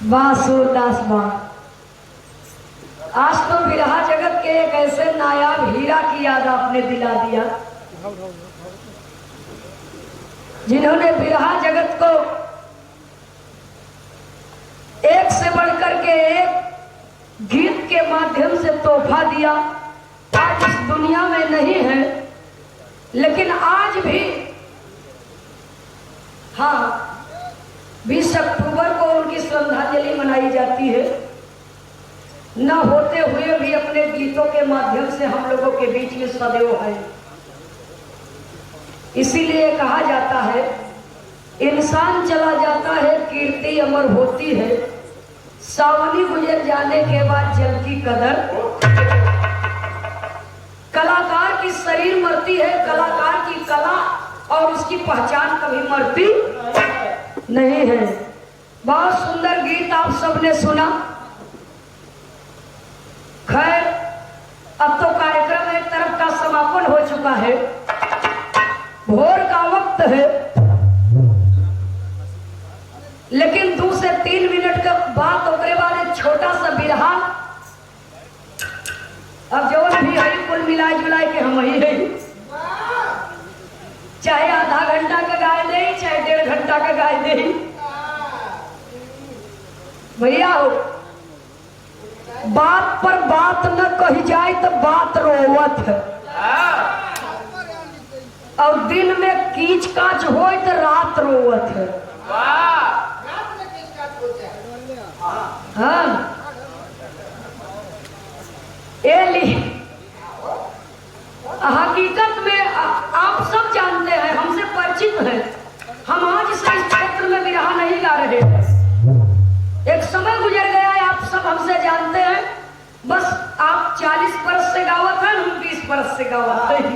वासुदास बा। आज तो बिरहा जगत के एक ऐसे नायाब हीरा की याद आपने दिला दिया, जिन्होंने बिरहा जगत को एक से बढ़कर के एक गीत के माध्यम से तोहफा दिया। आज इस दुनिया में नहीं है, लेकिन आज भी 20 अक्टूबर को उनकी श्रद्धांजलि मनाई जाती है। न होते हुए भी अपने गीतों के माध्यम से हम लोगों के बीच में सदैव है। इसीलिए कहा जाता है, इंसान चला जाता है कीर्ति अमर होती है, सावनी गुजर जाने के बाद जल की कदर। कलाकार की शरीर मरती है, कलाकार की कला और उसकी पहचान कभी मरती नहीं है। बहुत सुंदर गीत आप सबने सुना। खैर, अब तो कार्यक्रम एक तरफ का समापन हो चुका है, भोर का वक्त है, लेकिन 2 से 3 मिनट का बात ओकरे बाद एक छोटा सा बिरहा। अब जो भी है कुल मिला जुला के हम ही है, चाहे आधा घंटा का गाय दे, चाहे 1.5 घंटा का गाय दे। भैया हो, बात पर बात न कही जाए तो बात रोवत है, और दिन में कीच काच हो तो रात रोवत है। हाँ, हकीकत में आप सब जानते हैं, हमसे परिचित हैं। हम आज से इस क्षेत्र में बिरहा नहीं गा रहे हैं। एक समय गुजर गया है, आप सब हमसे जानते हैं। बस आप 40 बरस से गावत हैं, हम 20 बरस से गावत हैं।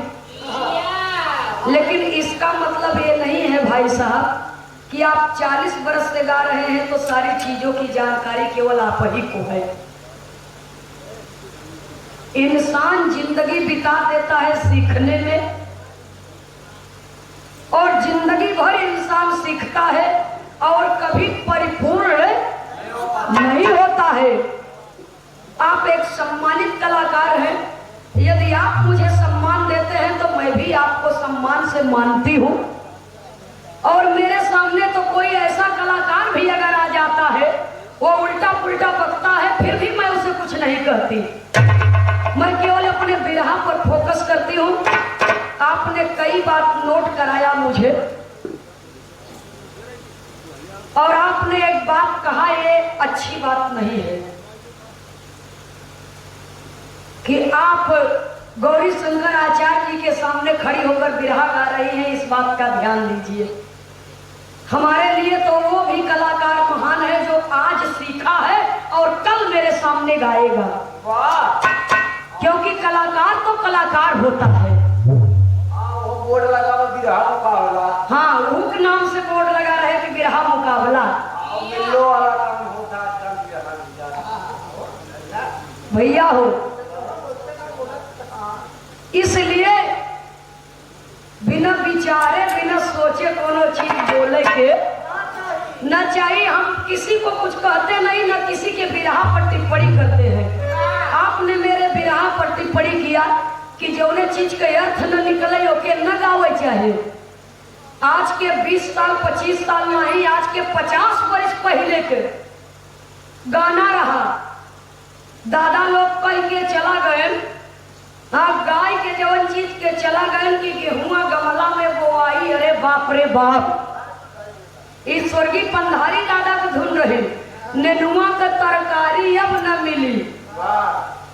लेकिन इसका मतलब ये नहीं है भाई साहब कि आप 40 बरस से गा रहे हैं तो सारी चीजों की जानकारी केवल आप ही को है। इंसान जिंदगी बिता देता है सीखने में, और जिंदगी भर इंसान सीखता है और कभी परिपूर्ण नहीं होता है। आप एक सम्मानित कलाकार हैं, यदि आप मुझे सम्मान देते हैं तो मैं भी आपको सम्मान से मानती हूँ। और मेरे सामने तो कोई ऐसा कलाकार भी अगर आ जाता है, वो उल्टा पुल्टा बकता है, फिर भी मैं उसे कुछ नहीं कहती। मैं केवल अपने बिरहा पर फोकस करती हूँ। आपने कई बात नोट कराया मुझे, और आपने एक बात कहा, ये अच्छी बात नहीं है कि आप गौरी शंकर आचार्य जी के सामने खड़ी होकर बिरहा गा रही हैं। इस बात का ध्यान दीजिए। हमारे लिए तो वो भी कलाकार महान है जो आज सीखा है और कल मेरे सामने गाएगा। क्योंकि कलाकार तो कलाकार होता है। वो बोर्ड लगा हुआ बिरहा मुकाबला। हाँ, हुक नाम से बोर्ड लगा रहे कि बिरहा मुकाबला। वाला काम होता भैया हो, इसलिए बिना विचारे बिना सोचे कोनो चीज बोले के न चाहिए। हम किसी को कुछ कहते नहीं, न किसी के बिरहा पर टिप्पणी करते हैं। आपने मेरे बिरहा पर टिप्पणी किया कि जौने चीज के अर्थ न निकले ओके न गावे चाहिए। आज के 20 साल 25 साल नहीं, आज के 50 वर्ष पहले के गाना रहा। दादा लोग कह के चला गए, हाँ, गाय के जवन चीज के चला गए कि गेहुआ गमला में बोआई। अरे बाप रे बाप, इस स्वर्गीय पंधारी दादा को धुन रहे, नेनुआ का तरकारी अब न मिली।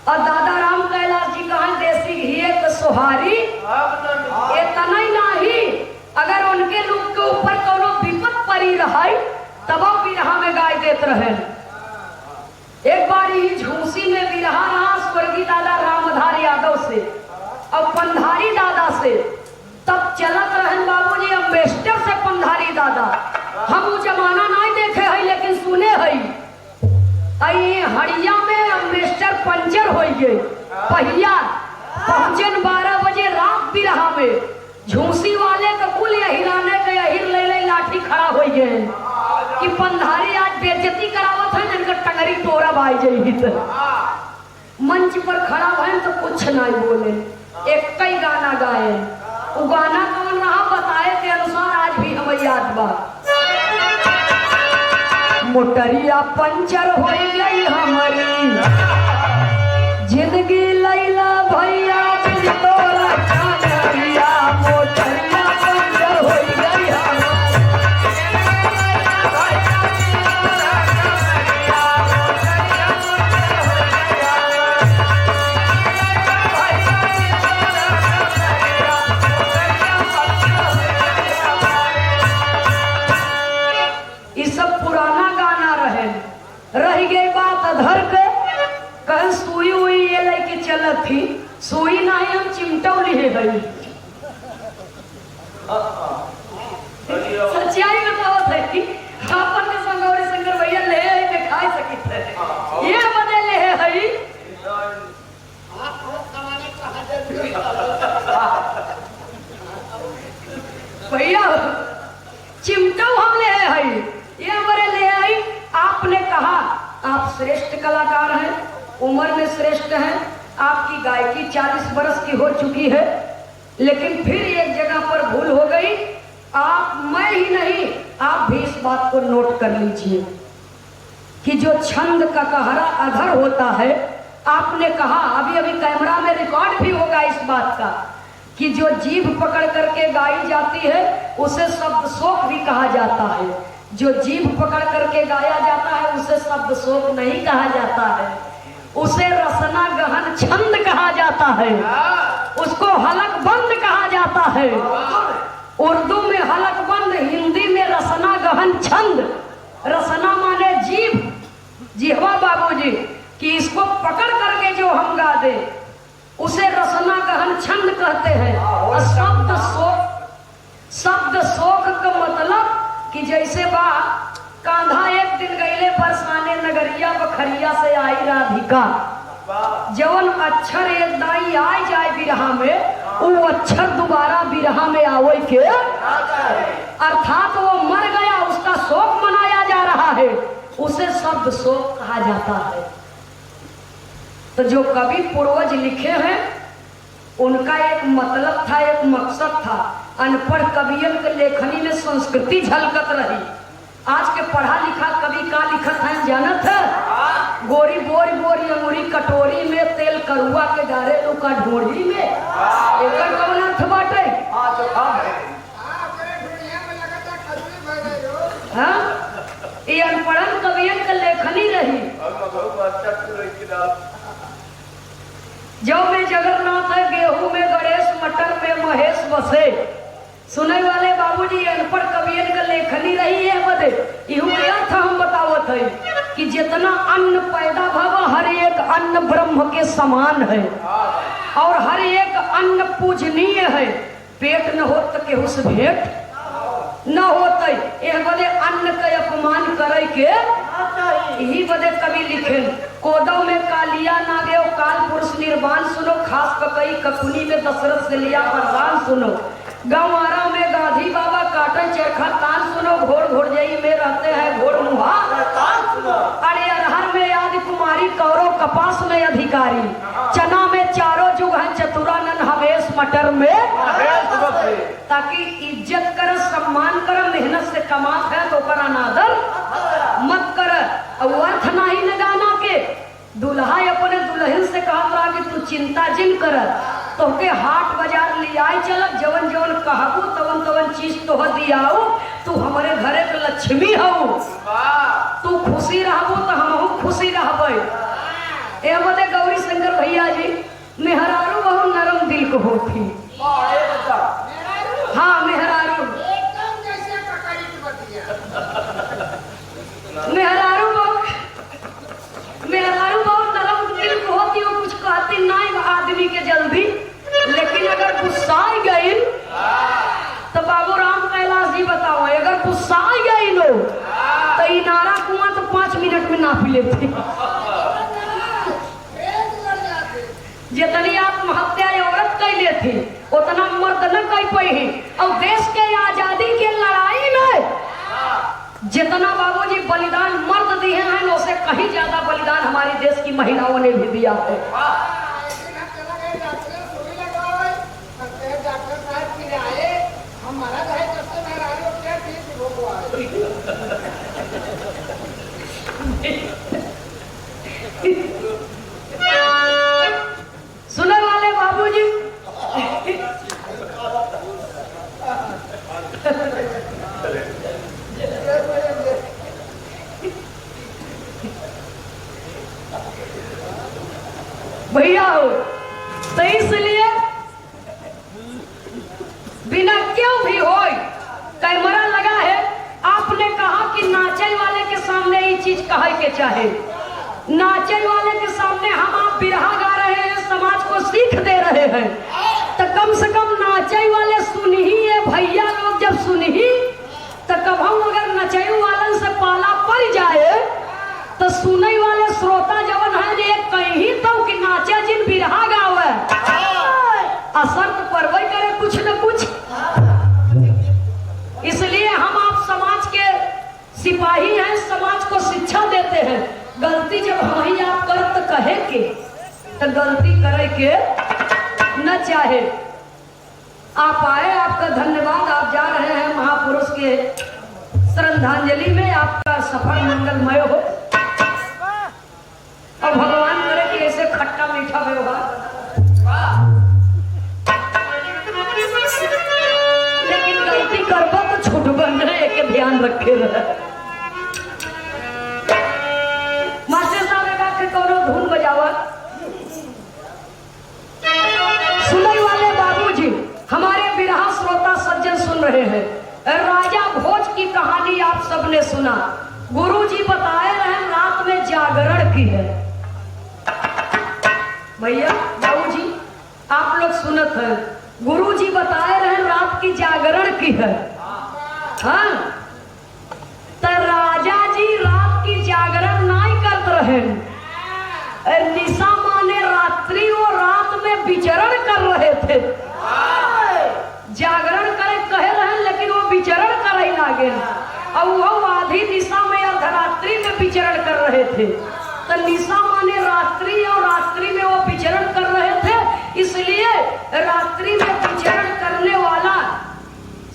और दादा राम कैलाश जी कहा, देसी घी तो सुहारी। इतना ही नहीं, अगर उनके लोग के ऊपर कोनो विपद पड़ी रहा तब बिरहा में गाय देते रहे। एक बार ही झूसी में बिरहा रहा स्वर्गीय दादा रामधारी यादव से और पंधारी दादा से। तब चलत रहे बाबूजी अम्बेस्टर से पंधारी दादा। हम वो जमाना नहीं देखे है, लेकिन सुने है। हड़िया में अम्बेस्टर पंचर हो गए, पहिया पहुंचन 12 बजे रात बिरहा में। झूसी वाले का कुल हिराने के यही ले लाठी खड़ा हो गए कि पंधारी आज बेइज्जती करावत है कचहरी तोरा भाई जई तो मंच पर खड़ा भैन तो कुछ नहीं बोले, एक कई गाना गाए। वो गाना कौन रहा बताए के अनुसार आज भी हमें याद बा। मोटरिया पंचर हो गई हमारी, जिंदगी लैला भैया बिन तोरा कानरिया, मोटरिया पंचर हो गई हमारी। रह गई बात अधर के, कल सुई हुई ये लेके चलत थी, सुई नहीं हम चिमटौली है भाई। सच्चाई बताओ थे कि अपन के संगौरी शंकर भैया ले के खाई सकी थे, ये बदे ले है हई भैया चिमटौ हम ले है हई, ये बड़े ले आई। आपने कहा आप श्रेष्ठ कलाकार हैं, उम्र में श्रेष्ठ हैं, आपकी गायकी 40 बरस की हो चुकी है, लेकिन फिर एक जगह पर भूल हो गई। आप, मैं ही नहीं, आप भी इस बात को नोट कर लीजिए कि जो छंद का कहरा अधर होता है, आपने कहा अभी अभी कैमरा में रिकॉर्ड भी होगा इस बात का कि जो जीभ पकड़ करके गाई जाती है उसे शब्द शोक भी कहा जाता है, जो जीभ पकड़ करके गाया जाता है उसे शब्द शोक नहीं कहा जाता है, उसे रसना गहन छंद कहा जाता है, उसको हलक बंद कहा जाता है। उर्दू में हलक बंद, हिंदी में रसना गहन छंद। रसना माने जीभ, जिहवा बाबूजी, कि इसको पकड़ करके जो हम गा दे उसे रसना गहन छंद कहते हैं। और शब्द शोक का मतलब कि जैसे बा कांधा एक दिन गईले बरसाने नगरिया बखरिया से आई राधिका, जवन अक्षर एक दाई आई जाए बिरहा में, वो अक्षर दोबारा बिरहा में आवे के, अर्थात वो मर गया, उसका शोक मनाया जा रहा है, उसे शब्द शोक कहा जाता है। तो जो कवि पूर्वज लिखे हैं उनका एक मतलब था, एक मकसद था। अनपढ़ कवियन के लेखनी में संस्कृति झलकत रही। आज के पढ़ा लिखा कवि का लिखत है जानत है? गोरी बोरी बोरी अंगूरी कटोरी में तेल करुआ के डारे लोग का ढोड़ी में, एक कौन अर्थ बाटे? हाँ, ये अनपढ़न कवियन के लेखनी रही। जौ में जगन्नाथ है, गेहूं में गणेश, मटर में महेश बसे। सुने वाले बाबूजी अनपढ़ कवियन का लेखनी रही है बदे इहू अर्थ हम बतावत है कि जितना अन्न पैदा भव हर एक अन्न ब्रह्म के समान है और हर एक अन्न पूजनीय है। पेट न हो तो केहू से भेंट न होते, यह बदे अन्न के अपमान करे के यही बदे कवि लिखे। कोदव में कालिया नागे काल पुरुष निर्वाण सुनो, खास ककई ककुनी में दशरथ से लिया वरदान सुनो। गंवारा में गाधी बाबा काटन चरखा तान सुनो, घोड़ घोड़जई में रहते हैं घोड़ मुहा। अरे अरहर में आदि कुमारी, कौरव कपास में अधिकारी, चना में चारों जुग है चतुरानन हवेश मटर में, ताकि इज्जत कर सम्मान कर, मेहनत से कमात है तो कर अनादर मत कर। अर्थ नहीं न गाना के दुल्हा अपने दुल्हन से कहत रहा कि तू चिंता जिन कर, तो के हाट बाजार लियाई चलत, जवन जवन कहबू तवन तवन चीज तो दियाऊ, तू हमारे घरे के लक्ष्मी हऊ, तू खुशी रहबू तो हमहू खुशी रहबे। ए बदे गौरी शंकर भैया जी मेहरारू बहुत नरम दिल को होती। हाँ, मेहरारू मेहरारू बहुत नरम दिल को होती, वो कुछ कहती नहीं आदमी के जल्दी, लेकिन अगर गुस्सा गई तो बाबू राम कैलाश जी बताओ, अगर गुस्सा गई लो तो इनारा कुआं तो 5 मिनट में नाप लेती। जितनी आत्महत्या औरत कैले थी उतना मर्द न कर पाई। और देश के आजादी के लड़ाई में जितना बाबूजी बलिदान मर्द दिए हैं उसे कहीं ज्यादा बलिदान हमारे देश की महिलाओं ने भी दिया है। सुनने वाले बाबूजी, भैया हो तो इसलिए बिना क्यों भी हो कैमरा लगा है। आपने कहा कि नाचे वाले के सामने ये चीज कहे के चाहे, नाचे वाले के सामने हम आप बिरहा गा रहे हैं, समाज को सीख दे रहे हैं, तो कम से कम नाचे वाले सुन ही है भैया लोग। जब सुन ही तो कब हम अगर नचे वालन से पाला पड़ जाए तो सुने वाले श्रोता जवन है एक कहीं तो कि नाचे जिन बिरहा गावे असर तो परवई करे कुछ न कुछ। इसलिए हम आप समाज के सिपाही हैं, समाज को शिक्षा देते हैं। गलती जब हम ही आप कर तो कहे के तो गलती करे के न चाहे। आप आए, आपका धन्यवाद। आप जा रहे हैं महापुरुष के श्रद्धांजलि में, आपका सफर मंगलमय हो और भगवान करे कि ऐसे खट्टा मीठा व्यवहार। लेकिन गलती करबो तो छूट बन रहे के ध्यान रखे रहे। मास्टर साहब का के कोनो धुन बजावा। सुनने वाले बाबूजी, हमारे बिरहा श्रोता सज्जन सुन रहे हैं। राजा भोज की कहानी आप सबने सुना। गुरुजी बताए रहे रात में जागरण की है। भैया बाबूजी आप लोग सुनत हैं, गुरुजी बताए रहे रात की जागरण की है। हाँ तो राजा जी रात की जागरण नहीं करते रहे। निशा माने रात्रि और रात में विचरण कर रहे थे। जागरण करे कहे रहे लेकिन वो विचरण करे लागे और वो आधी निशा में अर्धरात्रि में विचरण कर रहे थे। तो निशा माने रात्रि और रात्रि में वो विचरण कर रहे थे। इसलिए रात्रि में विचरण करने वाला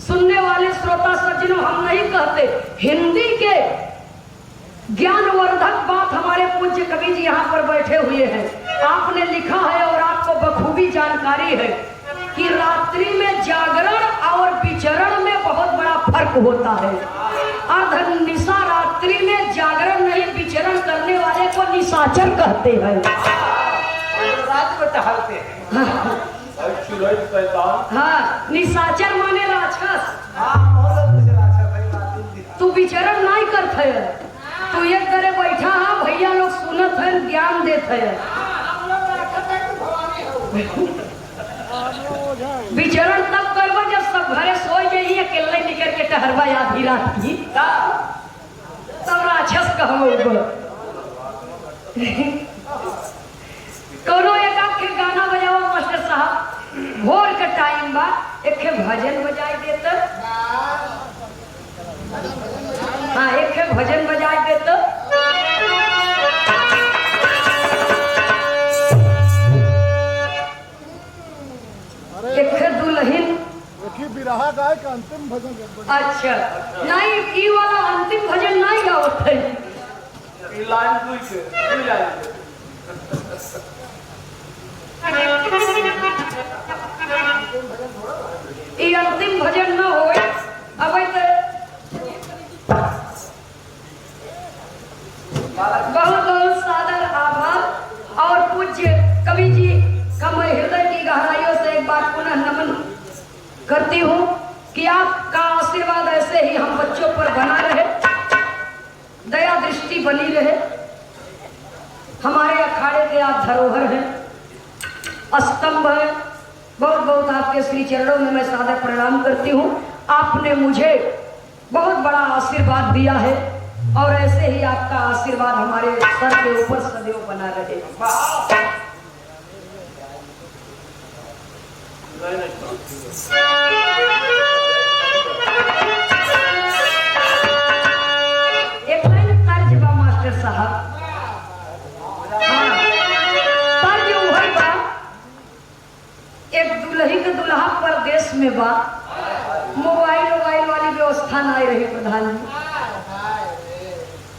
सुनने वाले श्रोता सज्जनों हम नहीं कहते। हिंदी के ज्ञानवर्धक बात हमारे पूज्य कवि जी यहाँ पर बैठे हुए हैं। आपने लिखा है और आपको बखूबी जानकारी है कि रात्रि में जागरण और विचरण में बहुत बड़ा फर्क होता है। अर्ध निशा रात्रि में जागरण नहीं विचरण करने वाले को निशाचर कहते हैं। रात को टहलते हैं। हाँ निशाचर माने राक्षस। तू विचरण नहीं करते है, तू एक तरह बैठा है, भैया लोग सुनत है, ज्ञान देते है। विचरण तब करबो जब सब घरे सोए जाइए, अकेले निकल के टहरबा आधी रात की, तब राक्षस कहबो। कोनो एक आखे गाना बजाओ मास्टर साहब, भोर का टाइम बा, एक भजन बजाई देते। हाँ एक भजन बजाई देते। एक दुल्हन बिरहा गाय का अंतिम भजन। अच्छा नहीं, ई वाला अंतिम भजन नहीं गावत है। ये अंतिम भजन न हो। अब बहुत बहुत सादर आभार और पूज्य कवि जी का मैं हृदय की गहराइयों से एक बार पुनः नमन करती हूँ कि आपका आशीर्वाद ऐसे ही हम बच्चों पर बना रहे, दया दृष्टि बनी रहे। हमारे अखाड़े के आप धरोहर हैं, स्तंभ हैं। बहुत बहुत आपके श्री चरणों में मैं सादर प्रणाम करती हूँ। आपने मुझे बहुत बड़ा आशीर्वाद दिया है और ऐसे ही आपका आशीर्वाद हमारे सर के ऊपर सदैव बना रहे। एक लाइन तर्ज बा मास्टर साहब। जैसे दुल्हा परदेश में बा, मोबाइल वाली व्यवस्था नहीं रही प्रधान जी।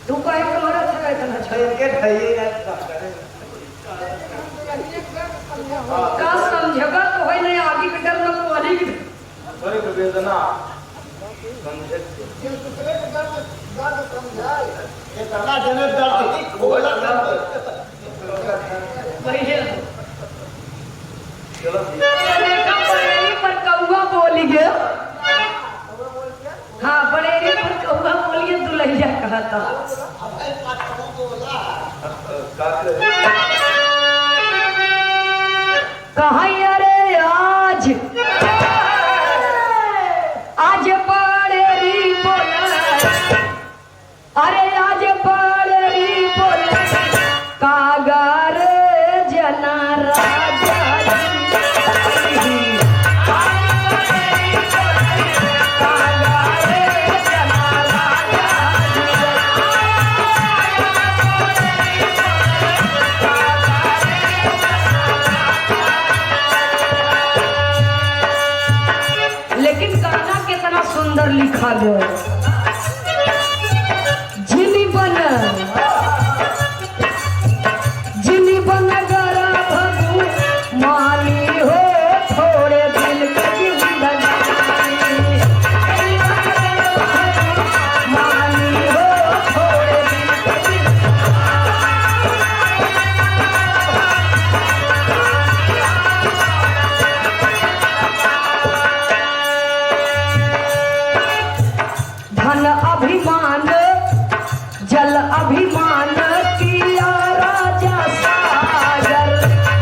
तू कहे तुम्हारा अच्छा इतना अच्छा इनके ढाई का समझगा तो है नहीं, आगे के डर न पानी की बड़ी वेदना ये दूसरे के दर्द समझाए, ये करना जने दर्द खोला भैया चलो देखा बरेली पर कौवा बोली गया। हाँ बरेली पर कौवा बोलिए दुल्हैया कहा था। कहा अरे आज बरेली बोला, अरे आज बरेली बोला कागर जना राजा सुंदर लिखा गया। जिनी बन गरा भगू मानी हो थोड़े दिल कजी मानी हो थोड़े दिल कजी। धन अभिमान जल अभिमान किया राजा सागर,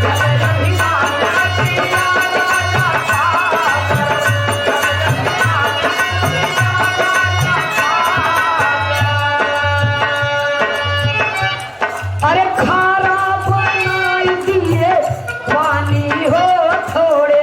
जल अभिमान किया राजा सागर, अरे खारा बनाई दिए पानी हो थोड़े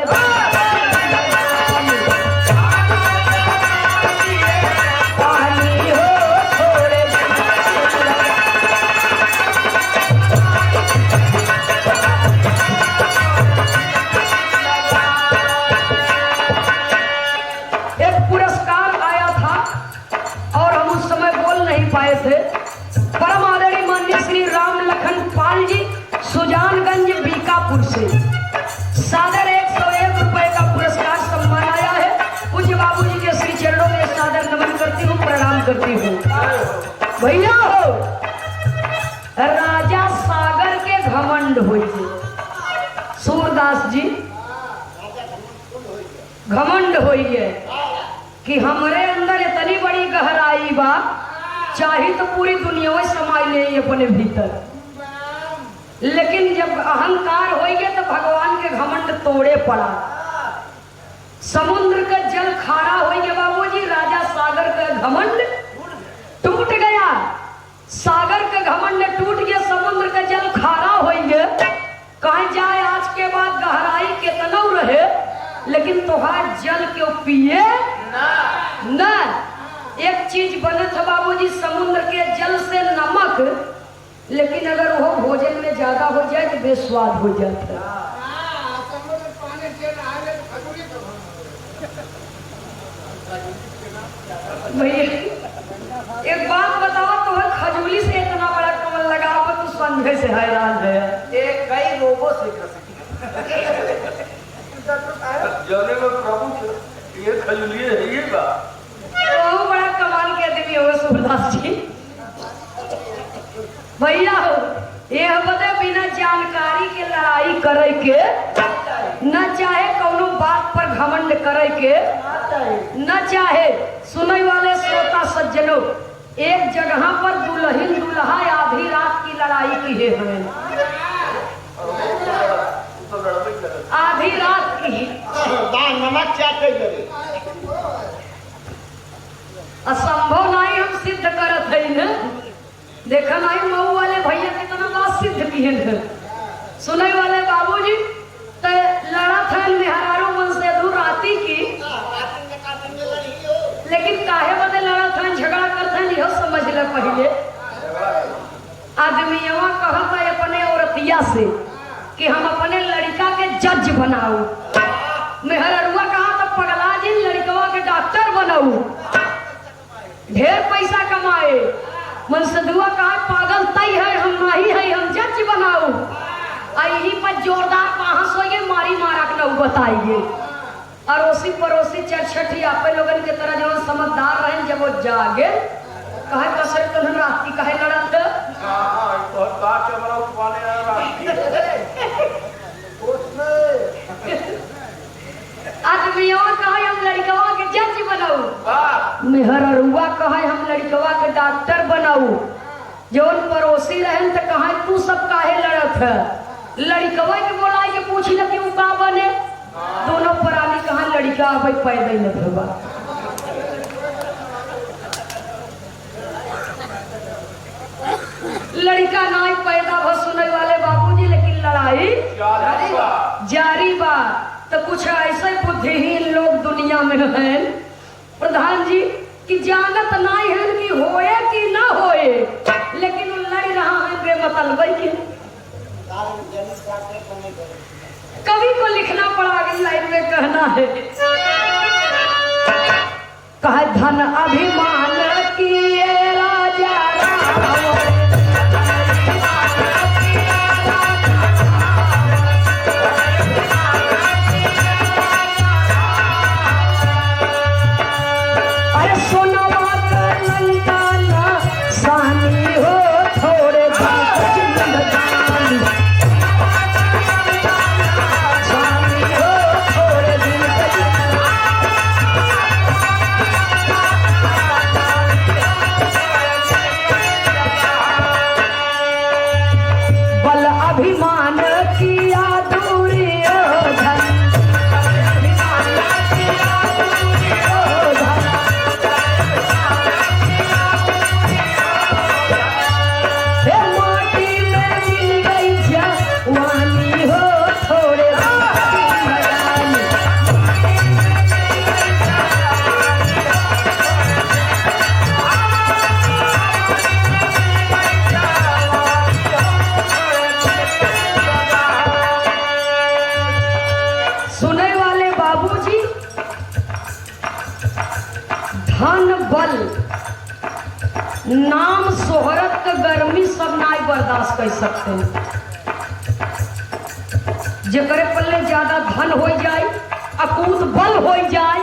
पाए थे। परम आदरणीय माननीय श्री राम लखन पाल जी सुजानगंज बीकापुर से सादर 101 रुपए का पुरस्कार सम्मान आया है। पूज्य बाबू जी के श्री चरणों में सादर नमन करती हूँ, प्रणाम करती हूँ। भैया हो राजा सागर के घमंड हो सूरदास जी, घमंड हो कि हमारे अंदर इतनी बड़ी गहराई बा, चाहे तो पूरी दुनिया में समाई ले अपने भीतर, लेकिन जब अहंकार हो गया तो भगवान के घमंड तोड़े पड़ा। समुद्र का जल खारा हो गया बाबूजी, राजा सागर का घमंड टूट गया। सागर का घमंड टूट गया, समुद्र का जल खारा हो गया। कहीं जाए आज के बाद गहराई कितना रहे, लेकिन तोहार जल क्यों पिए ना। एक चीज बने था बाबूजी समुद्र के जल से नमक, लेकिन अगर वो भोजन में ज्यादा हो जाए तो बेस्वाद हो जाता है। भैया एक बात बताओ, तो खजूली से इतना बड़ा कमल लगा हुआ तो संजय से हैरान है। एक कई रोबो सीख सके जाने में प्रभु ये खजूली है ये बा वो बड़ा कमाल के आदमी हो सूरदास जी। भैया हो ये बदे बिना जानकारी के लड़ाई करे के, न चाहे कोनो बात पर घमंड करे के, न चाहे सुनने वाले श्रोता सज्जनों एक जगह पर दुल्हन दुल्हा आधी रात की लड़ाई की है हमें, आधी रात की असंभव नहीं हम सिद्ध करत है न। देखा नहीं मऊ वाले भैया कितना बात सिद्ध किए थे। सुने वाले बाबूजी तो लड़ा था निहरारो मन से दूर राती की, लेकिन काहे बदे लड़ा था झगड़ा करते नहीं समझ ले। पहले आदमी यहाँ कहता है अपने औरतिया से कि हम अपने लड़का के जज बनाओ, बनाऊ, ढेर पैसा कमाए। मन से दुआ कहा पागल तई है, हम नहीं है, हम जज बनाऊ। यही पर जोरदार बहस होइए, मारी मारा के न बताइए। अड़ोसी पड़ोसी चरछठी आपे लोगन के तरह जो समझदार रहे, जब वो जागे कहे कसर कल रात की कहे लड़त आदमियों कहे हम लड़कवा के जज बनाऊ, मेहररुआ कहे हम लड़कवा के डॉक्टर बनाऊ। जौन पड़ोसी रहन तो कहे तू सब काहे लड़त है, लड़कवा के बोलाई के पूछ ल क्यों का बने। दोनों प्राणी कहा लड़का भाई पैदा ही न भवा। लड़का ना पैदा भ सुने वाले बाबूजी, लेकिन लड़ाई जारी बा। तो कुछ ऐसे बुद्धिहीन लोग दुनिया में हैं प्रधान जी कि जानत नहीं है कि होए कि ना होए, लेकिन लड़ रहा है बेमतलब के। कवि को लिखना पड़ा, अगली लाइन में कहना है कहे धन अभिमान किए राजा नाम शोहरत का गर्मी सब नाई बर्दाश्त कर सकते हैं। जेकरे पल्ले ज्यादा धन हो जाए, अकूत बल हो जाए,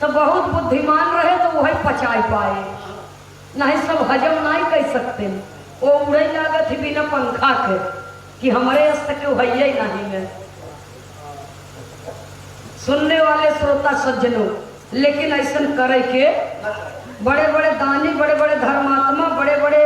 तो बहुत बुद्धिमान रहे तो वही पचाई पाए, नहीं सब हजम नहीं कर सकते। वो उड़े लागत ही बिना पंखा के कि हमारे अस्तर के भैया ही नहीं है। सुनने वाले श्रोता सज्जनों, लेकिन ऐसा करे के बड़े बड़े दानी, बड़े बड़े धर्मात्मा, बड़े बड़े